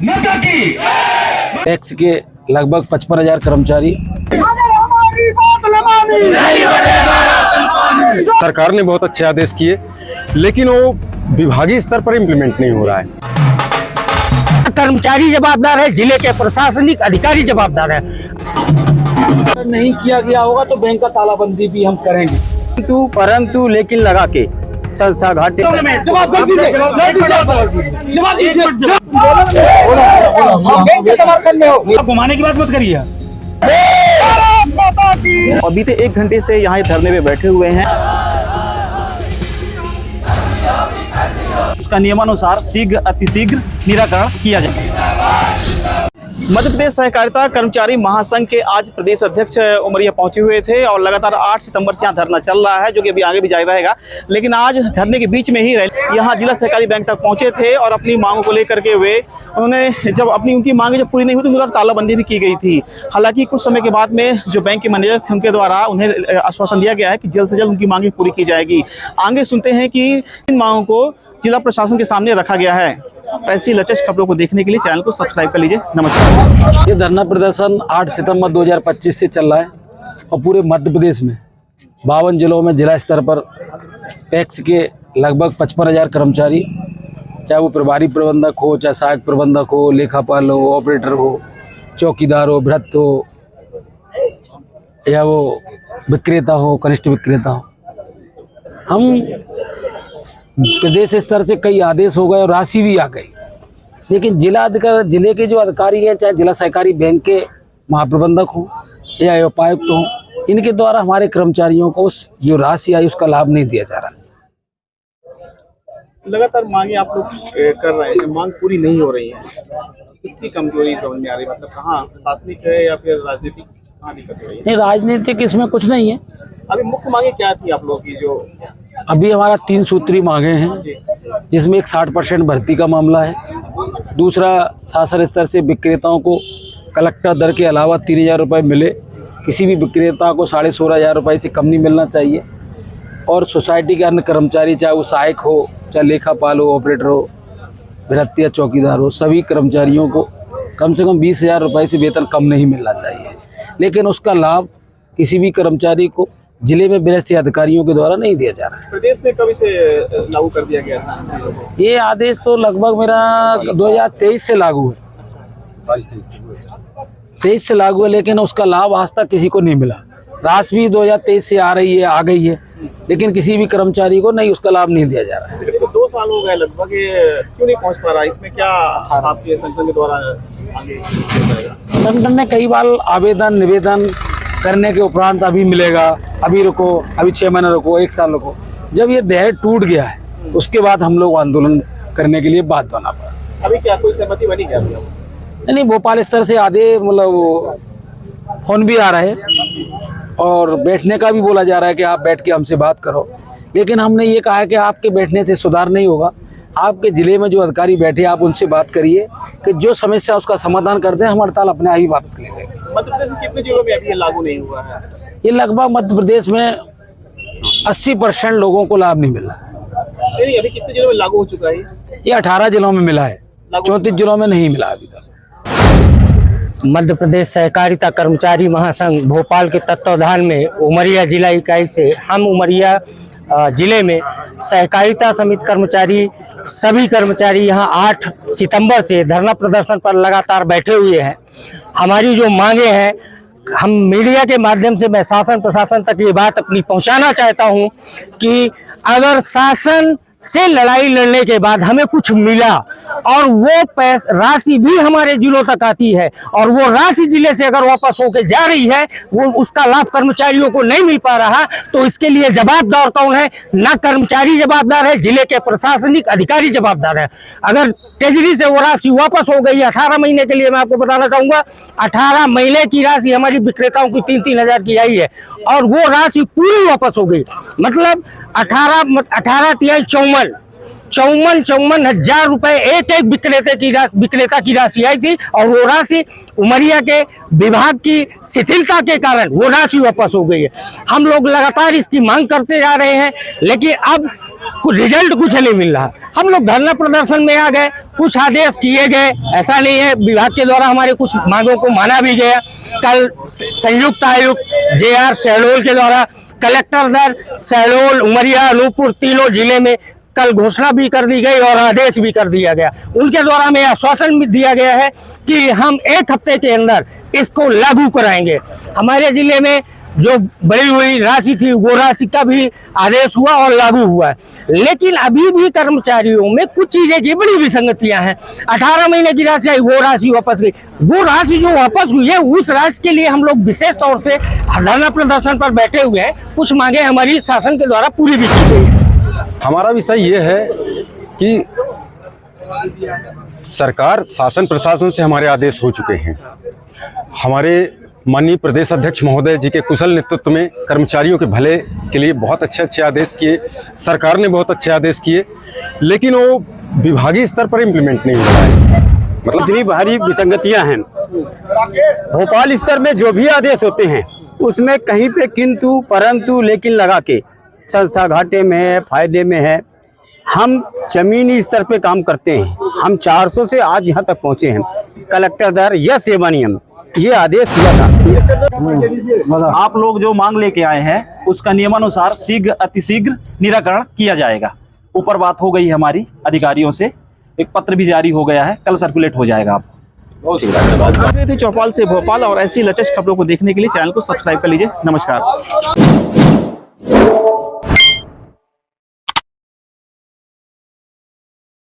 माता की। टैक्स के लगभग 55,000 कर्मचारी। सरकार ने बहुत अच्छे आदेश किए, लेकिन वो विभागीय स्तर पर इम्प्लीमेंट नहीं हो रहा है। कर्मचारी जवाबदार है, जिले के प्रशासनिक अधिकारी जवाबदार है। नहीं किया गया होगा तो बैंक का तालाबंदी भी हम करेंगे। परंतु लेकिन लगा के संस्था घाटे समर्थन में हो, घुमाने की बात मत करिए। और बीते 1 घंटे से यहाँ धरने पे बैठे हुए हैं। इसका नियमानुसार शीघ्र अतिशीघ्र निराकरण किया जाए। मध्य प्रदेश सहकारिता कर्मचारी महासंघ के आज प्रदेश अध्यक्ष उमरिया पहुंचे हुए थे और लगातार 8 सितंबर से यहाँ धरना चल रहा है, जो कि अभी आगे भी जारी रहेगा। लेकिन आज धरने के बीच में ही यहाँ जिला सहकारी बैंक तक पहुंचे थे और अपनी मांगों को लेकर के हुए उन्होंने जब उनकी मांगे जब पूरी नहीं हुई तो उनका तालाबंदी भी की गई थी। हालांकि कुछ समय के बाद में जो बैंक के मैनेजर थे उनके द्वारा उन्हें आश्वासन दिया गया है कि जल्द से जल्द उनकी मांगे पूरी की जाएगी। आगे सुनते हैं कि इन मांगों को जिला प्रशासन के सामने रखा गया है। ऐसी लेटेस्ट खबरों को देखने के लिए चैनल को सब्सक्राइब कर लीजिए। नमस्कार। ये धरना प्रदर्शन 8 सितंबर 2025 से चल रहा है और पूरे मध्य प्रदेश में 52 जिलों में जिला स्तर पर टैक्स के लगभग 55,000 कर्मचारी, चाहे वो प्रभारी प्रबंधक हो, चाहे सहायक प्रबंधक हो, लेखापाल हो, ऑपरेटर हो, चौकीदार हो, भृत्य हो, या वो विक्रेता हो, कनिष्ठ विक्रेता हो। हम प्रदेश स्तर से कई आदेश हो गए और राशि भी आ गई, लेकिन जिले के जो अधिकारी हैं, चाहे जिला सहकारी बैंक के महाप्रबंधक हो या उपायुक्त हो, इनके द्वारा हमारे कर्मचारियों को उस जो राशि आई उसका लाभ नहीं दिया जा रहा। लगातार मांगे आप लोग कर रहे हैं, मांग पूरी नहीं हो रही है। किसकी कमजोरी समझ में आ रही है? मतलब कहाँ प्रशासनिक है या फिर राजनीतिक, कहाँ दिक्कत हो रही है? नहीं, राजनीतिक इसमें कुछ नहीं है। अभी मुख्य मांगे क्या थी आप लोगों की? जो अभी हमारा 3 सूत्री मांगे हैं, जिसमें एक 60% भर्ती का मामला है। दूसरा, शासन स्तर से विक्रेताओं को कलेक्टर दर के अलावा 3,000 रुपये मिले। किसी भी विक्रेता को 16,500 रुपये से कम नहीं मिलना चाहिए। और सोसाइटी के अन्य कर्मचारी, चाहे वो सहायक हो, चाहे लेखापाल हो, ऑपरेटर हो, भृत्य या चौकीदार हो, सभी कर्मचारियों को कम से कम 20,000 रुपये से वेतन कम नहीं मिलना चाहिए। लेकिन उसका लाभ किसी भी कर्मचारी को जिले में वरिष्ठ अधिकारियों के द्वारा नहीं दिया जा रहा है। प्रदेश में कब इसे लागू कर दिया गया था? ये आदेश तो लगभग मेरा 2023 से लागू है, 23 से लागू है, लेकिन उसका लाभ आज तक किसी को नहीं मिला। राशि भी 2023 से आ रही है, आ गई है, लेकिन किसी भी कर्मचारी को नहीं, उसका लाभ नहीं दिया जा रहा है। 2 साल हो गए लगभग, ये क्यों नहीं पहुंच पा रहा? इसमें क्या आपके संगठन के द्वारा आगे जाएगा? संगठन ने कई बार आवेदन निवेदन करने के उपरांत अभी मिलेगा, अभी रुको, अभी 6 महीने रुको, 1 साल रुको। जब ये धैर्य टूट गया है उसके बाद हम लोग आंदोलन करने के लिए बाध्य होना पड़ा। अभी क्या कोई सहमति बनी क्या? नहीं, भोपाल स्तर से आधे मतलब फोन भी आ रहे हैं और बैठने का भी बोला जा रहा है कि आप बैठ के हमसे बात करो। लेकिन हमने ये कहा है कि आपके बैठने से सुधार नहीं होगा। आपके ज़िले में जो अधिकारी बैठे आप उनसे बात करिए कि जो समस्या उसका समाधान कर दें, हम हड़ताल अपने आप ही वापस ले लेंगे। मध्य प्रदेश में कितने जिलों में अभी ये लागू नहीं हुआ है? ये लगभग मध्य प्रदेश में 80% लोगों को लाभ नहीं मिला। नहीं, अभी कितने जिलों में लागू हो चुका है? ये 18 जिलों में मिला है, 34 जिलों में नहीं मिला अभी तक। मध्य प्रदेश सहकारिता कर्मचारी महासंघ भोपाल के तत्वावधान में उमरिया जिला इकाई से हम उमरिया जिले में सहकारिता समिति कर्मचारी, सभी कर्मचारी यहाँ 8 सितंबर से धरना प्रदर्शन पर लगातार बैठे हुए हैं। हमारी जो मांगे हैं, हम मीडिया के माध्यम से मैं शासन प्रशासन तक ये बात अपनी पहुंचाना चाहता हूं कि अगर शासन से लड़ाई लड़ने के बाद हमें कुछ मिला और वो पैसा राशि भी हमारे जिलों तक आती है और वो राशि जिले से अगर वापस होके जा रही है, वो उसका लाभ कर्मचारियों को नहीं मिल पा रहा, तो इसके लिए जवाबदार कौन है? ना कर्मचारी जवाबदार है, जिले के प्रशासनिक अधिकारी जवाबदार है। अगर ट्रेजरी से वो राशि वापस हो गई 18 महीने के लिए, मैं आपको बताना चाहूंगा 18 महीने की राशि हमारी विक्रेताओं की 3-3 हजार की आई है और वो राशि पूरी वापस हो गई। मतलब 18 × 54 54 हजार रुपए एक एक विक्रेता की राशि आई थी, और वो राशि उमरिया के विभाग की शिथिलता के कारण वो राशि वापस हो गई है। हम लोग लगातार इसकी मांग करते जा रहे हैं, लेकिन अब रिजल्ट कुछ नहीं मिल रहा। हम लोग धरना प्रदर्शन में आ गए, कुछ आदेश किए गए, ऐसा नहीं है, विभाग के द्वारा हमारे कुछ मांगों को माना भी गया। कल संयुक्त आयुक्त JR शहडोल के द्वारा कलेक्टर दर शहडोल, उमरिया, अनूपपुर तीनों जिले में कल घोषणा भी कर दी गई और आदेश भी कर दिया गया। उनके द्वारा हमें आश्वासन भी दिया गया है कि हम 1 हफ्ते के अंदर इसको लागू कराएंगे। हमारे जिले में जो बढ़ी हुई राशि थी वो राशि का भी आदेश हुआ और लागू हुआ है, लेकिन अभी भी कर्मचारियों में कुछ चीजें की बड़ी विसंगतियां हैं। 18 महीने की राशि आई, वो राशि वापस गई। वो राशि जो वापस हुई है, उस राशि के लिए हम लोग विशेष तौर से धरना प्रदर्शन पर बैठे हुए हैं। कुछ मांगे हमारी शासन के द्वारा पूरी भी की गई है। हमारा विषय ये है कि सरकार शासन प्रशासन से हमारे आदेश हो चुके हैं। हमारे माननीय प्रदेश अध्यक्ष महोदय जी के कुशल नेतृत्व में कर्मचारियों के भले के लिए बहुत अच्छे आदेश किए, सरकार ने बहुत अच्छे आदेश किए, लेकिन वो विभागीय स्तर पर इम्प्लीमेंट नहीं हो रहा है। मतलब इतनी भारी विसंगतियां हैं। भोपाल स्तर में जो भी आदेश होते हैं उसमें कहीं पे किंतु परंतु लेकिन लगा के संस्था घाटे में है, फायदे में है। हम जमीनी स्तर पे काम करते हैं। हम 400 से आज यहाँ तक पहुँचे हैं। कलेक्टर दर या सेवा नियम ये आदेश हुआ था। आप लोग जो मांग लेके आए हैं उसका नियमानुसार अतिशीघ्र निराकरण किया जाएगा। ऊपर बात हो गई हमारी अधिकारियों से, एक पत्र भी जारी हो गया है, कल सर्कुलेट हो जाएगा। आप चौपाल से भोपाल और ऐसी लेटेस्ट खबरों को देखने के लिए चैनल को सब्सक्राइब कर लीजिए। नमस्कार।